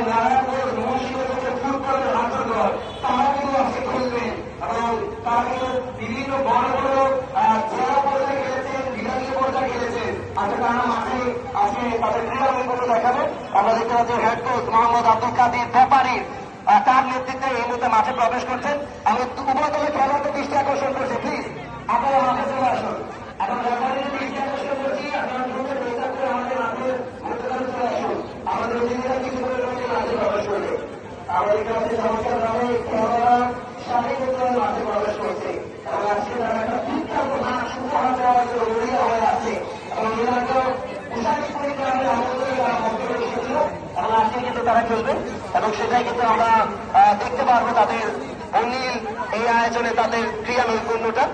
নারায়ণপুর মহিলাদেরকে ফুটবলের হাতঘর তারা কিন্তু আজকে খুলবেন এবং তারা কিন্তু বিভিন্ন বড় বড় জেলা পর্যায়ে খেলেছেন, বিভাগীয় পর্যায়ে খেলেছেন। আজকে তারা মাঠে আজকে তাদের ক্রীড়া নৈপুণ্য দেখাবেন। আমরা দেখতে পাচ্ছি হেড কোচ মোহাম্মদ আব্দুল কাদির ব্যাপারী তার নেতৃত্বে এই মুহূর্তে মাঠে প্রবেশ করছেন এবং উভয় দলের খেলোয়াড়দের দৃষ্টি আকর্ষণ করছে। প্লিজ আপনারা মাঠে চলে আসুন। এখন ব্যাপারীর দৃষ্টি আকর্ষণ করছি, আপনারা দ্রুত পরিষ্কার করে আমাদের মাঠে মধ্যখানে চলে আসুন। আমাদের অতিথিরা কিছু করে মাঠে প্রবেশ করবে। আমরা দেখতে পাচ্ছি চমৎকার ভাবে খেলোয়াড়রা স্বাধীনভাবে মাঠে প্রবেশ করছে এবং আজকে তারা একটা বিখ্যাত মাঠ উপহার দেওয়ার জন্য রড়িয়া হয়ে আছে এবং এলাকা পোশাকি পরিক্রমের আন্দোলনে তারা বক্তব্য এসেছিল এবং আজকে কিন্তু তারা খেলবে এবং সেটাই কিন্তু আমরা দেখতে পারবো তাদের অনিল এই আয়োজনে তাদের ক্রীড়া নৈপুণ্যটা।